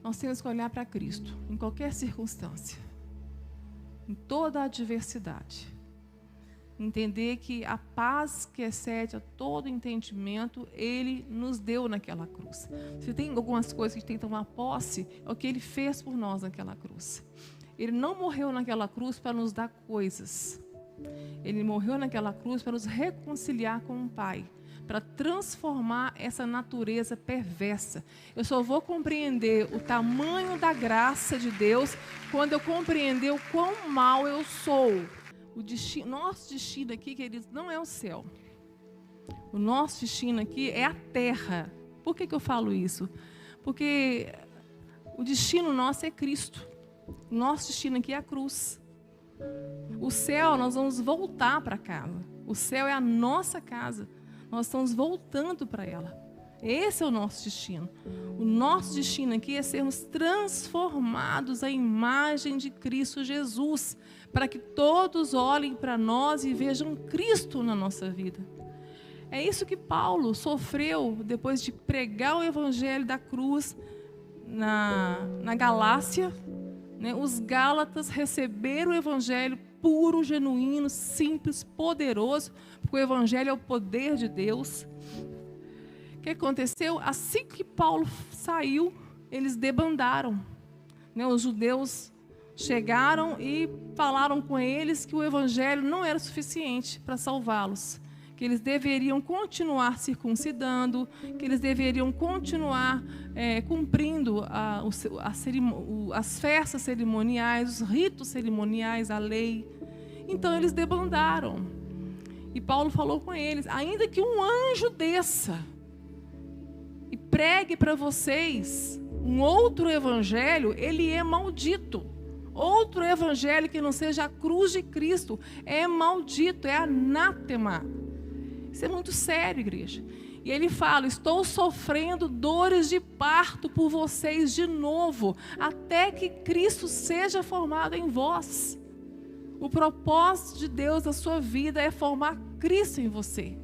nós temos que olhar para Cristo, em qualquer circunstância, em toda a adversidade. Entender que a paz que excede a todo entendimento, Ele nos deu naquela cruz. Se tem algumas coisas que a gente tem que tomar posse, é o que Ele fez por nós naquela cruz. Ele não morreu naquela cruz para nos dar coisas. Ele morreu naquela cruz para nos reconciliar com o Pai, para transformar essa natureza perversa. Eu só vou compreender o tamanho da graça de Deus quando eu compreender o quão mal eu sou. Nosso destino aqui, queridos, não é o céu. O nosso destino aqui é a terra. Por que eu falo isso? Porque o destino nosso é Cristo. O nosso destino aqui é a cruz. O céu, nós vamos voltar para casa. O céu é a nossa casa. Nós estamos voltando para ela. Esse é o nosso destino. O nosso destino aqui é sermos transformados à imagem de Cristo Jesus, para que todos olhem para nós e vejam Cristo na nossa vida. É isso que Paulo sofreu depois de pregar o evangelho da cruz na Galácia. Os Gálatas receberam o evangelho puro, genuíno, simples, poderoso, porque o evangelho é o poder de Deus. O que aconteceu? Assim que Paulo saiu, eles debandaram. Os judeus chegaram e falaram com eles que o evangelho não era suficiente para salvá-los, que eles deveriam continuar circuncidando, que eles deveriam continuar cumprindo as festas cerimoniais, os ritos cerimoniais, a lei. Então eles debandaram. E Paulo falou com eles: ainda que um anjo desça e pregue para vocês um outro evangelho, ele é maldito. Outro evangelho que não seja a cruz de Cristo é maldito, é anátema. Isso é muito sério, igreja. E ele fala: estou sofrendo dores de parto por vocês de novo, até que Cristo seja formado em vós. O propósito de Deus na sua vida é formar Cristo em você.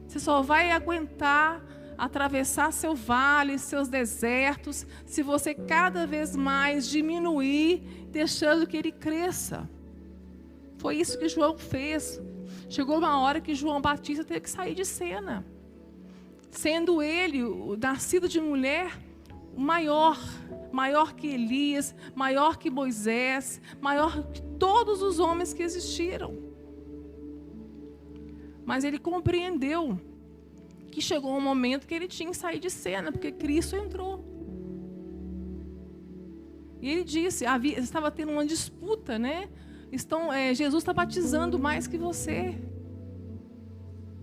Você só vai aguentar atravessar seu vale, seus desertos, se você cada vez mais diminuir, deixando que ele cresça. Foi isso que João fez. Chegou uma hora que João Batista teve que sair de cena, sendo ele, o nascido de mulher, o maior que Elias, maior que Moisés, maior que todos os homens que existiram. Mas ele compreendeu que chegou um momento que ele tinha que sair de cena, porque Cristo entrou. E ele disse, estava tendo uma disputa, né? Jesus está batizando mais que você.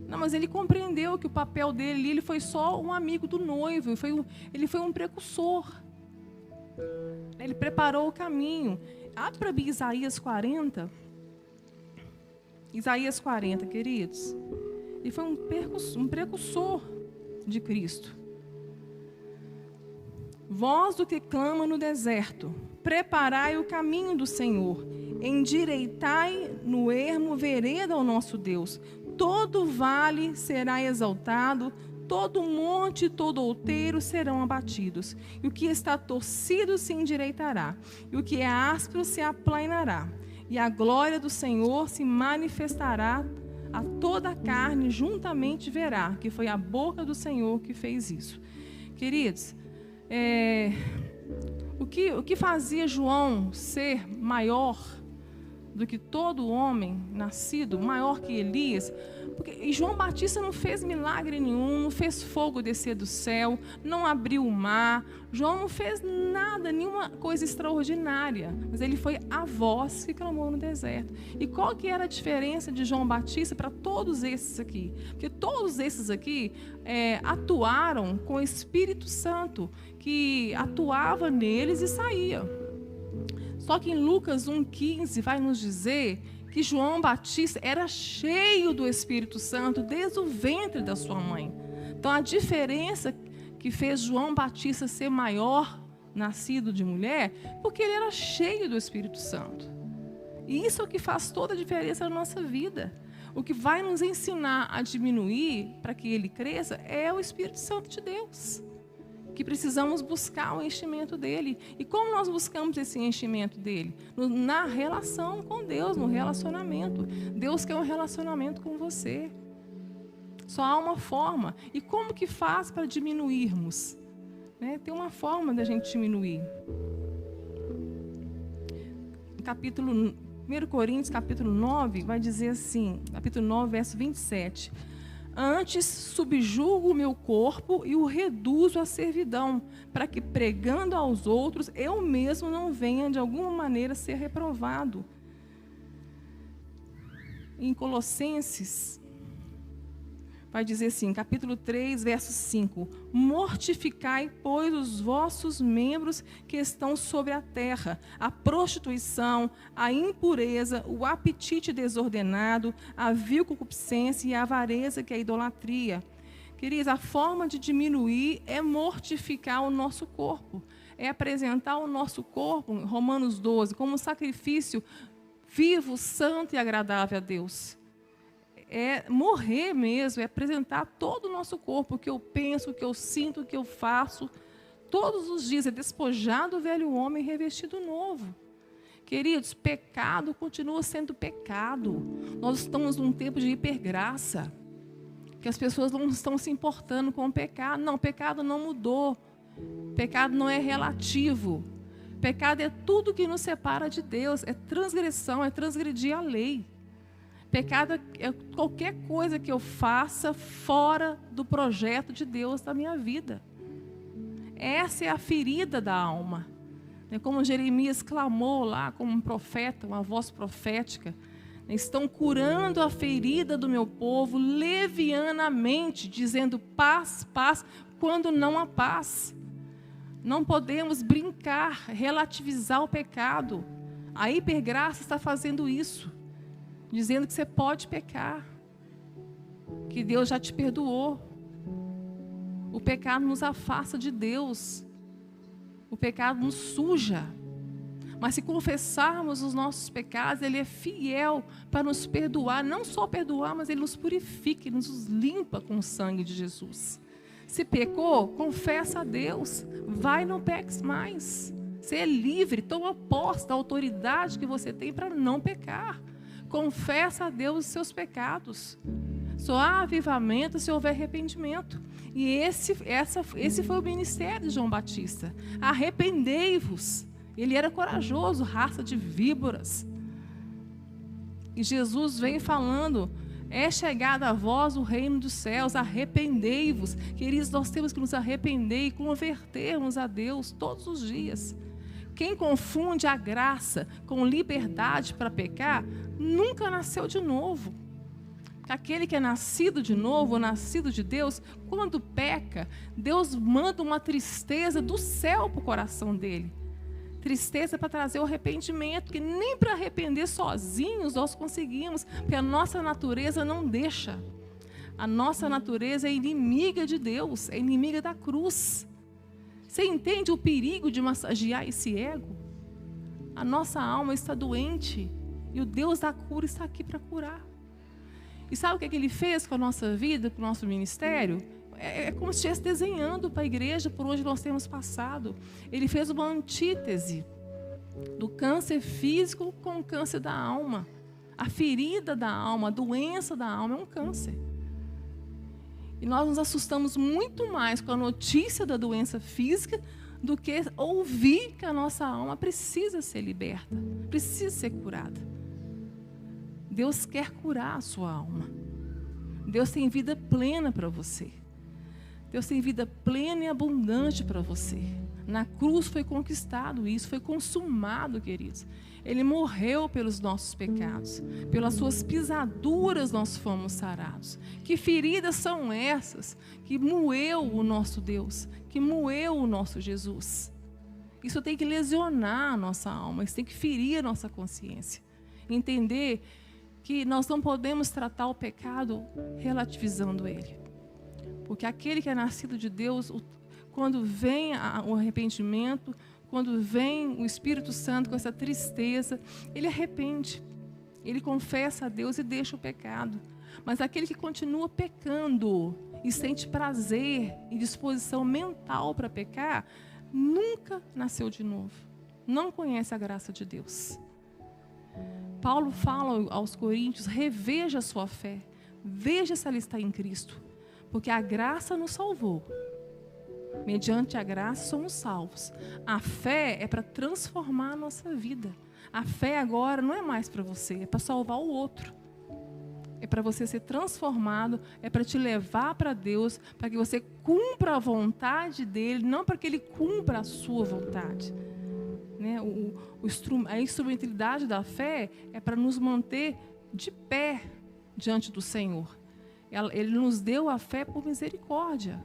Não, mas ele compreendeu que o papel dele, ele foi só um amigo do noivo, ele foi um precursor. Ele preparou o caminho. Abre para mim Isaías 40. Isaías 40, queridos. Ele foi um precursor de Cristo. Voz do que clama no deserto, preparai o caminho do Senhor, endireitai no ermo vereda ao nosso Deus. Todo vale será exaltado, todo monte e todo outeiro serão abatidos. E o que está torcido se endireitará, e o que é áspero se aplainará. E a glória do Senhor se manifestará a toda a carne, juntamente verá que foi a boca do Senhor que fez isso. Queridos, o que fazia João ser maior do que todo homem nascido, maior que Elias? Porque João Batista não fez milagre nenhum, não fez fogo descer do céu, não abriu o mar. João não fez nada, nenhuma coisa extraordinária, mas ele foi a voz que clamou no deserto. E qual que era a diferença de João Batista para todos esses aqui? Porque todos esses aqui atuaram com o Espírito Santo, que atuava neles e saía. Só que em Lucas 1,15 vai nos dizer que João Batista era cheio do Espírito Santo desde o ventre da sua mãe. Então a diferença que fez João Batista ser maior, nascido de mulher, porque ele era cheio do Espírito Santo. E isso é o que faz toda a diferença na nossa vida. O que vai nos ensinar a diminuir para que ele cresça é o Espírito Santo de Deus, que precisamos buscar o enchimento dele. E como nós buscamos esse enchimento dele? Na relação com Deus, no relacionamento. Deus quer um relacionamento com você. Só há uma forma. E como que faz para diminuirmos? Tem uma forma da gente diminuir. Capítulo 1 Coríntios, capítulo 9, vai dizer assim, capítulo 9, verso 27. Antes subjugo o meu corpo e o reduzo à servidão, para que, pregando aos outros, eu mesmo não venha de alguma maneira ser reprovado. Em Colossenses, vai dizer assim, capítulo 3, verso 5. Mortificai, pois, os vossos membros que estão sobre a terra, a prostituição, a impureza, o apetite desordenado, a vil concupiscência e a avareza, que é a idolatria. Queridos, a forma de diminuir é mortificar o nosso corpo. É apresentar o nosso corpo, Romanos 12, como um sacrifício vivo, santo e agradável a Deus. É morrer mesmo, é apresentar todo o nosso corpo, o que eu penso, o que eu sinto, o que eu faço, todos os dias, é despojar do velho homem e revestir do novo. Queridos, pecado continua sendo pecado. Nós estamos num tempo de hipergraça, que as pessoas não estão se importando com o pecado. Não, o pecado não mudou. Pecado não é relativo. Pecado é tudo que nos separa de Deus, é transgressão, é transgredir a lei. Pecado é qualquer coisa que eu faça fora do projeto de Deus na minha vida. Essa é a ferida da alma. Como Jeremias clamou lá como um profeta, uma voz profética. Estão curando a ferida do meu povo levianamente, dizendo paz, paz, quando não há paz. Não podemos brincar, relativizar o pecado. A hipergraça está fazendo isso. Dizendo que você pode pecar, que Deus já te perdoou. O pecado nos afasta de Deus, o pecado nos suja. Mas se confessarmos os nossos pecados, Ele é fiel para nos perdoar, não só perdoar, mas Ele nos purifica, Ele nos limpa com o sangue de Jesus. Se pecou, confessa a Deus, vai, não peques mais. Você é livre, toma posse da autoridade que você tem para não pecar. Confessa a Deus os seus pecados. Só há avivamento se houver arrependimento. E esse foi o ministério de João Batista. Arrependei-vos. Ele era corajoso, raça de víboras. E Jesus vem falando, é chegado a vós o reino dos céus, arrependei-vos. Queridos, nós temos que nos arrepender e convertermos a Deus todos os dias. Quem confunde a graça com liberdade para pecar, nunca nasceu de novo. Aquele que é nascido de novo, nascido de Deus, quando peca, Deus manda uma tristeza do céu para o coração dele. Tristeza para trazer o arrependimento, porque nem para arrepender sozinhos nós conseguimos, porque a nossa natureza não deixa. A nossa natureza é inimiga de Deus, é inimiga da cruz. Você entende o perigo de massagear esse ego? A nossa alma está doente e o Deus da cura está aqui para curar. E sabe o que Ele fez com a nossa vida, com o nosso ministério? É como se estivesse desenhando para a igreja por onde nós temos passado. Ele fez uma antítese do câncer físico com o câncer da alma. A ferida da alma, a doença da alma é um câncer. E nós nos assustamos muito mais com a notícia da doença física do que ouvir que a nossa alma precisa ser liberta, precisa ser curada. Deus quer curar a sua alma. Deus tem vida plena para você. Deus tem vida plena e abundante para você. Na cruz foi conquistado isso, foi consumado, queridos. Ele morreu pelos nossos pecados. Pelas suas pisaduras nós fomos sarados. Que feridas são essas que moeu o nosso Deus, que moeu o nosso Jesus? Isso tem que lesionar a nossa alma, isso tem que ferir a nossa consciência. Entender que nós não podemos tratar o pecado relativizando ele. Porque aquele que é nascido de Deus, quando vem o arrependimento, quando vem o Espírito Santo com essa tristeza, ele arrepende, ele confessa a Deus e deixa o pecado. Mas aquele que continua pecando, e sente prazer e disposição mental para pecar, nunca nasceu de novo. Não conhece a graça de Deus. Paulo fala aos Coríntios: reveja a sua fé, veja se ela está em Cristo, porque a graça nos salvou. Mediante a graça somos salvos. A fé é para transformar a nossa vida. A fé agora não é mais para você, é para salvar o outro. É para você ser transformado, é para te levar para Deus, para que você cumpra a vontade dele, não para que ele cumpra a sua vontade. Né? A instrumentalidade da fé é para nos manter de pé diante do Senhor. Ele nos deu a fé por misericórdia.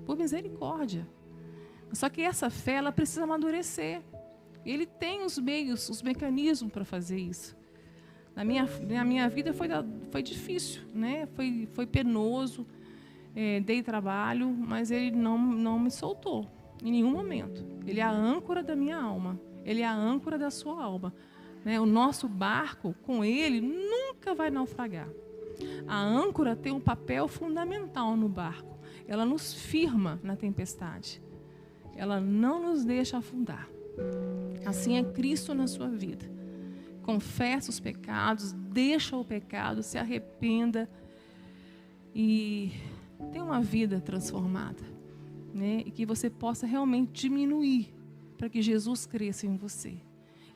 Por misericórdia. Só que essa fé, ela precisa amadurecer. Ele tem os meios, os mecanismos para fazer isso. Na minha vida foi difícil, né? Foi penoso, dei trabalho, mas ele não me soltou em nenhum momento. Ele é a âncora da minha alma. Ele é a âncora da sua alma. Né? O nosso barco, com ele, nunca vai naufragar. A âncora tem um papel fundamental no barco. Ela nos firma na tempestade. Ela não nos deixa afundar. Assim é Cristo na sua vida. Confessa os pecados, deixa o pecado, se arrependa e tenha uma vida transformada, né? E que você possa realmente diminuir para que Jesus cresça em você.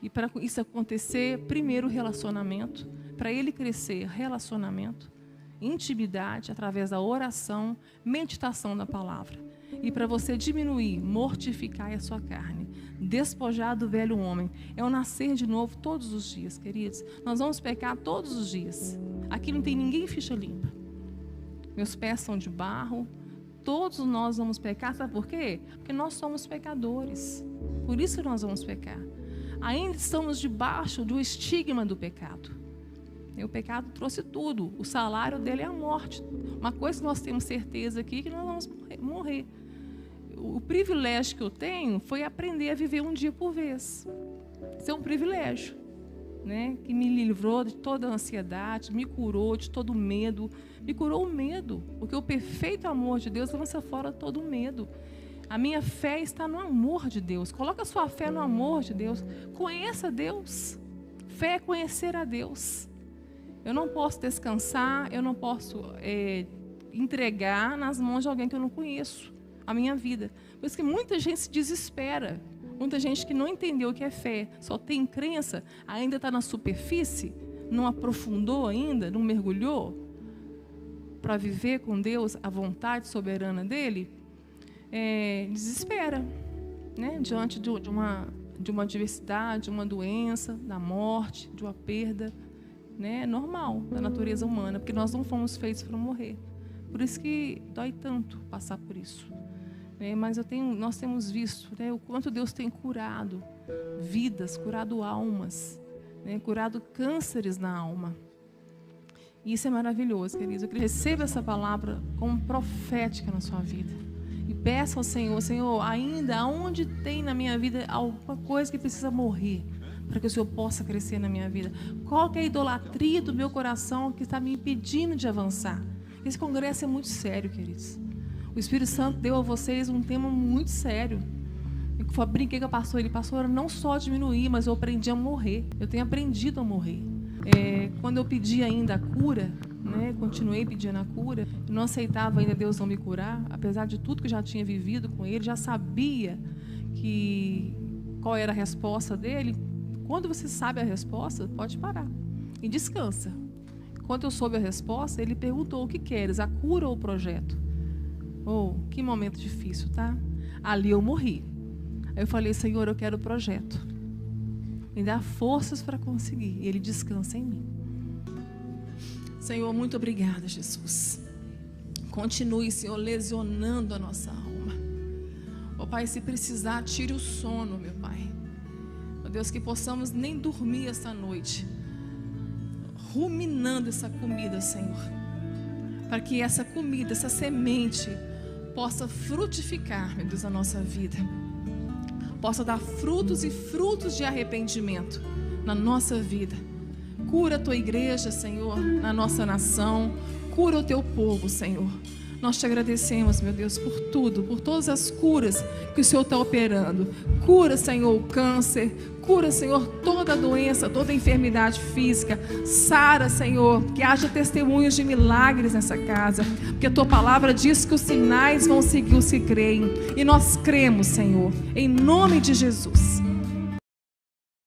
E para isso acontecer, primeiro relacionamento, para ele crescer, relacionamento, intimidade através da oração, meditação da palavra. E para você diminuir, mortificar a sua carne, despojar do velho homem, é o nascer de novo todos os dias, queridos. Nós vamos pecar todos os dias. Aqui não tem ninguém ficha limpa. Meus pés são de barro. Todos nós vamos pecar, sabe por quê? Porque nós somos pecadores. Por isso que nós vamos pecar. Ainda estamos debaixo do estigma do pecado. E o pecado trouxe tudo. O salário dele é a morte. Uma coisa que nós temos certeza aqui é que nós vamos morrer. O privilégio que eu tenho foi aprender a viver um dia por vez. Isso é um privilégio, né? Que me livrou de toda a ansiedade, me curou de todo o medo. Me curou o medo, porque o perfeito amor de Deus lança fora todo o medo. A minha fé está no amor de Deus. Coloca a sua fé no amor de Deus. Conheça Deus. Fé é conhecer a Deus. Eu não posso descansar, eu não posso entregar nas mãos de alguém que eu não conheço a minha vida. Por isso que muita gente se desespera. Muita gente que não entendeu o que é fé, só tem crença, ainda está na superfície, não aprofundou ainda, não mergulhou para viver com Deus a vontade soberana dele, desespera, né? Diante de uma adversidade, de uma doença, da morte, de uma perda, né? Normal da natureza humana, porque nós não fomos feitos para morrer. Por isso que dói tanto passar por isso. Mas nós temos visto, né, o quanto Deus tem curado vidas, curado almas, né, curado cânceres na alma. E isso é maravilhoso, queridos. Eu queria receber essa palavra como profética na sua vida. E peça ao Senhor, Senhor, ainda aonde tem na minha vida alguma coisa que precisa morrer, para que o Senhor possa crescer na minha vida. Qual que é a idolatria do meu coração que está me impedindo de avançar? Esse congresso é muito sério, queridos. O Espírito Santo deu a vocês um tema muito sério. Eu brinquei com a pastora, pastora, não só diminuir, mas eu aprendi a morrer. Eu tenho aprendido a morrer. Quando eu pedi ainda a cura, né, continuei pedindo a cura, eu não aceitava ainda Deus não me curar, apesar de tudo que eu já tinha vivido com Ele, já sabia qual era a resposta dele. Quando você sabe a resposta, pode parar e descansa. Quando eu soube a resposta, ele perguntou: o que queres, a cura ou o projeto? Que momento difícil, tá? Ali eu morri. Aí eu falei: Senhor, eu quero o projeto. Me dá forças para conseguir. E Ele descansa em mim. Senhor, muito obrigada, Jesus. Continue, Senhor, lesionando a nossa alma. Pai, se precisar, tire o sono, meu Pai. Deus, que possamos nem dormir esta noite, ruminando essa comida, Senhor. Para que essa comida, essa semente possa frutificar, meu Deus, a nossa vida. Possa dar frutos e frutos de arrependimento na nossa vida. Cura a Tua igreja, Senhor, na nossa nação. Cura o Teu povo, Senhor. Nós te agradecemos, meu Deus, por tudo, por todas as curas que o Senhor está operando. Cura, Senhor, o câncer. Cura, Senhor, toda doença, toda enfermidade física. Sara, Senhor, que haja testemunhos de milagres nessa casa. Porque a Tua palavra diz que os sinais vão seguir os que creem. E nós cremos, Senhor, em nome de Jesus.